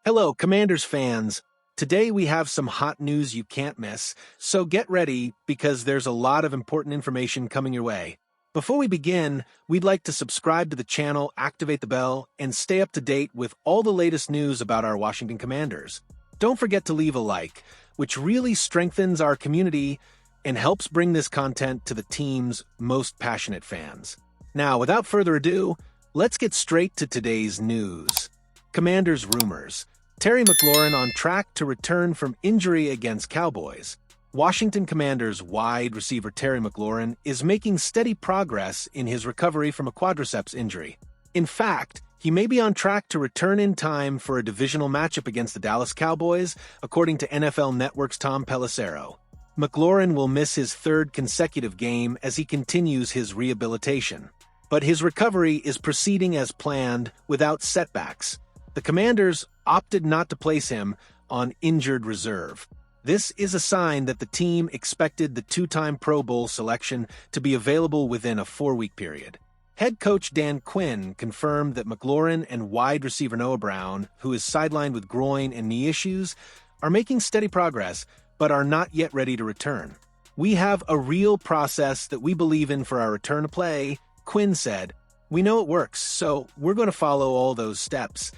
Hello, Commanders fans. Today we have some hot news you can't miss, so get ready because there's a lot of important information coming your way. Before we begin, we'd like to subscribe to the channel, activate the bell, and stay up to date with all the latest news about our Washington Commanders. Don't forget to leave a like, which really strengthens our community and helps bring this content to the team's most passionate fans. Now, without further ado, let's get straight to today's news. Commanders rumors. Terry McLaurin on track to return from injury against Cowboys. Washington Commanders wide receiver Terry McLaurin is making steady progress in his recovery from a quadriceps injury. In fact, he may be on track to return in time for a divisional matchup against the Dallas Cowboys, according to NFL Network's Tom Pelissero. McLaurin will miss his third consecutive game as he continues his rehabilitation. But his recovery is proceeding as planned without setbacks. The Commanders opted not to place him on injured reserve. This is a sign that the team expected the two-time Pro Bowl selection to be available within a 4-week period. Head coach Dan Quinn confirmed that McLaurin and wide receiver Noah Brown, who is sidelined with groin and knee issues, are making steady progress but are not yet ready to return. "We have a real process that we believe in for our return to play," Quinn said. "We know it works, so we're going to follow all those steps."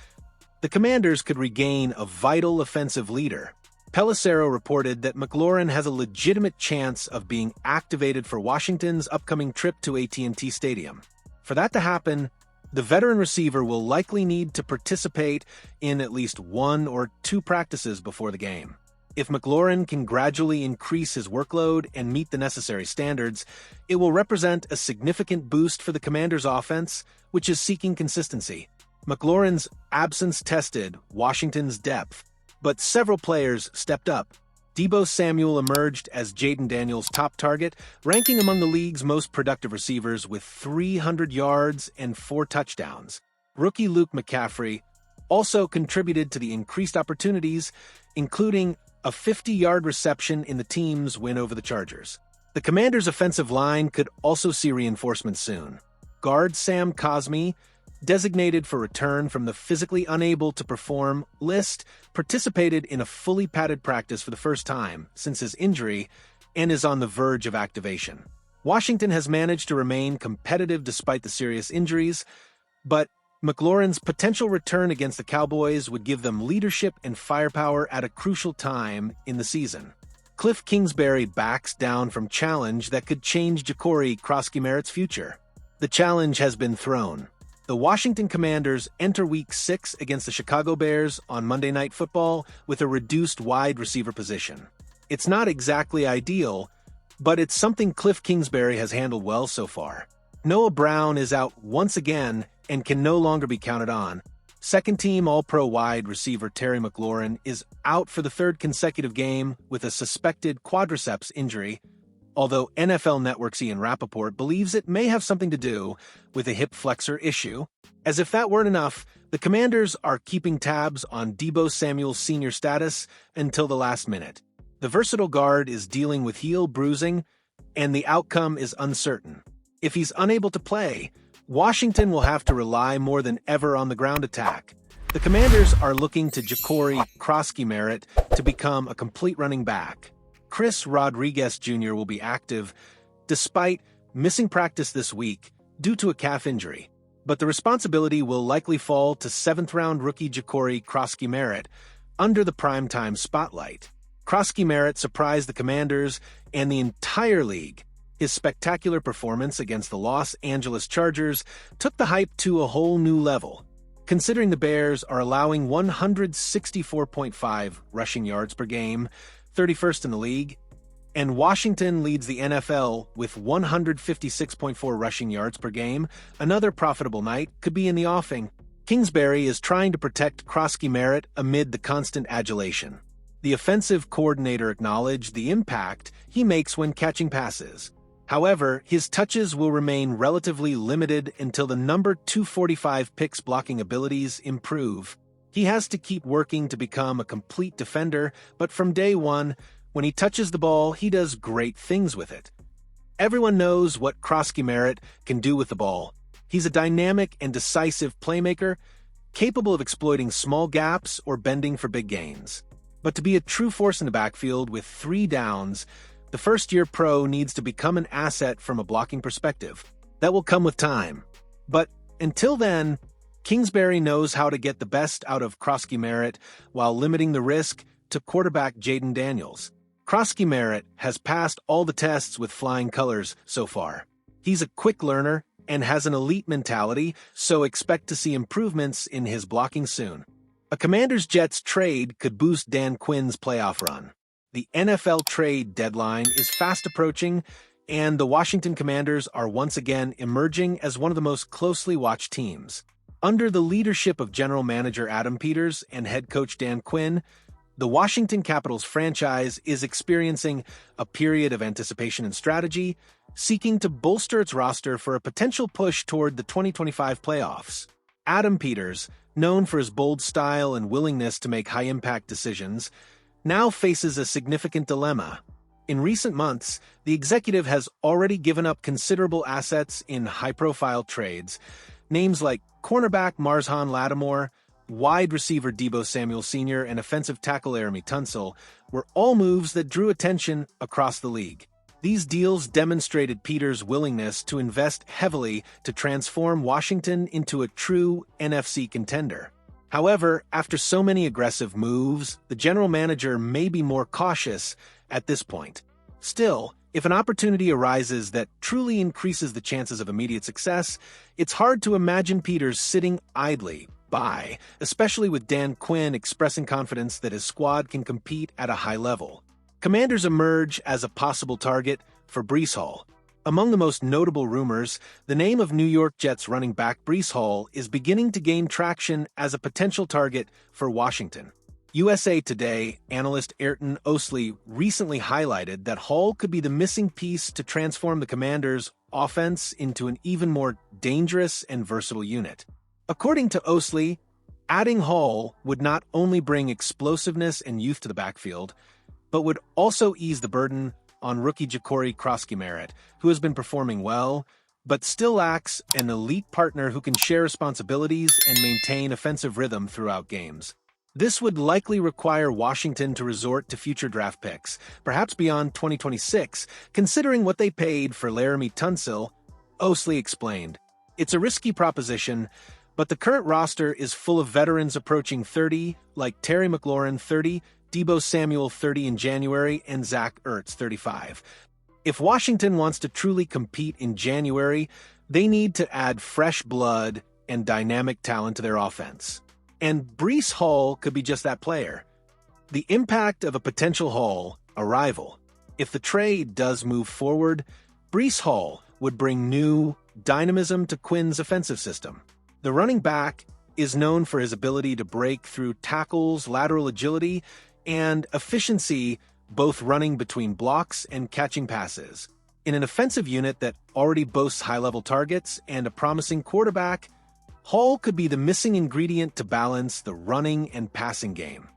The Commanders could regain a vital offensive leader. Pelissero reported that McLaurin has a legitimate chance of being activated for Washington's upcoming trip to AT&T Stadium. For that to happen, the veteran receiver will likely need to participate in at least 1 or 2 practices before the game. If McLaurin can gradually increase his workload and meet the necessary standards, it will represent a significant boost for the Commanders' offense, which is seeking consistency. McLaurin's absence tested Washington's depth, but several players stepped up. Deebo Samuel emerged as Jaden Daniels' top target, ranking among the league's most productive receivers with 300 yards and 4 touchdowns. Rookie Luke McCaffrey also contributed to the increased opportunities, including a 50-yard reception in the team's win over the Chargers. The Commanders' offensive line could also see reinforcements soon. Guard Sam Cosmi, designated for return from the physically unable to perform list, participated in a fully padded practice for the first time since his injury and is on the verge of activation. Washington has managed to remain competitive despite the serious injuries, but McLaurin's potential return against the Cowboys would give them leadership and firepower at a crucial time in the season. Cliff Kingsbury backs down from challenge that could change Ja'Cory Krosky-Merritt's future. The challenge has been thrown. The Washington Commanders enter Week 6 against the Chicago Bears on Monday Night Football with a reduced wide receiver position. It's not exactly ideal, but it's something Cliff Kingsbury has handled well so far. Noah Brown is out once again and can no longer be counted on. Second-team All-Pro wide receiver Terry McLaurin is out for the 3rd consecutive game with a suspected quadriceps injury, although NFL Network's Ian Rappaport believes it may have something to do with a hip flexor issue. As if that weren't enough, the Commanders are keeping tabs on Deebo Samuel's senior status until the last minute. The versatile guard is dealing with heel bruising, and the outcome is uncertain. If he's unable to play, Washington will have to rely more than ever on the ground attack. The Commanders are looking to Ja'Cory Krosky-Merritt to become a complete running back. Chris Rodriguez Jr. will be active, despite missing practice this week due to a calf injury. But the responsibility will likely fall to 7th-round rookie Ja'Cory Krosky-Merritt under the primetime spotlight. Krosky-Merritt surprised the Commanders and the entire league. His spectacular performance against the Los Angeles Chargers took the hype to a whole new level. Considering the Bears are allowing 164.5 rushing yards per game, 31st in the league, and Washington leads the NFL with 156.4 rushing yards per game, another profitable night could be in the offing. Kingsbury is trying to protect Krosky-Merritt amid the constant adulation. The offensive coordinator acknowledged the impact he makes when catching passes. However, his touches will remain relatively limited until the number 245 pick's blocking abilities improve. He has to keep working to become a complete defender, but from day one, when he touches the ball, he does great things with it. Everyone knows what Krosky-Merritt can do with the ball. He's a dynamic and decisive playmaker, capable of exploiting small gaps or bending for big gains. But to be a true force in the backfield with 3 downs, the first-year pro needs to become an asset from a blocking perspective. That will come with time. But until then, Kingsbury knows how to get the best out of Krosky Merritt while limiting the risk to quarterback Jaden Daniels. Krosky Merritt has passed all the tests with flying colors so far. He's a quick learner and has an elite mentality, so expect to see improvements in his blocking soon. A Commanders-Jets trade could boost Dan Quinn's playoff run. The NFL trade deadline is fast approaching, and the Washington Commanders are once again emerging as one of the most closely watched teams. Under the leadership of General Manager Adam Peters and head coach Dan Quinn, the Washington Capitals franchise is experiencing a period of anticipation and strategy, seeking to bolster its roster for a potential push toward the 2025 playoffs. Adam Peters, known for his bold style and willingness to make high-impact decisions, now faces a significant dilemma. In recent months, the executive has already given up considerable assets in high-profile trades. Names like cornerback Marshawn Lattimore, wide receiver Deebo Samuel Sr., and offensive tackle Laramie Tunsil were all moves that drew attention across the league. These deals demonstrated Peters' willingness to invest heavily to transform Washington into a true NFC contender. However, after so many aggressive moves, the general manager may be more cautious at this point. Still, if an opportunity arises that truly increases the chances of immediate success, it's hard to imagine Peters sitting idly by, especially with Dan Quinn expressing confidence that his squad can compete at a high level. Commanders emerge as a possible target for Breece Hall. Among the most notable rumors, the name of New York Jets running back Breece Hall is beginning to gain traction as a potential target for Washington. USA Today analyst Ayrton Osley recently highlighted that Hall could be the missing piece to transform the Commanders' offense into an even more dangerous and versatile unit. According to Osley, adding Hall would not only bring explosiveness and youth to the backfield, but would also ease the burden on rookie Jacory Krosky Merritt, who has been performing well, but still lacks an elite partner who can share responsibilities and maintain offensive rhythm throughout games. This would likely require Washington to resort to future draft picks, perhaps beyond 2026, considering what they paid for Laramie Tunsil, Osley explained. It's a risky proposition, but the current roster is full of veterans approaching 30, like Terry McLaurin 30, Deebo Samuel 30 in January, and Zach Ertz 35. If Washington wants to truly compete in January, they need to add fresh blood and dynamic talent to their offense. And Breece Hall could be just that player. The impact of a potential Hall arrival. If the trade does move forward, Breece Hall would bring new dynamism to Quinn's offensive system. The running back is known for his ability to break through tackles, lateral agility, and efficiency, both running between blocks and catching passes. In an offensive unit that already boasts high-level targets and a promising quarterback, Hall could be the missing ingredient to balance the running and passing game.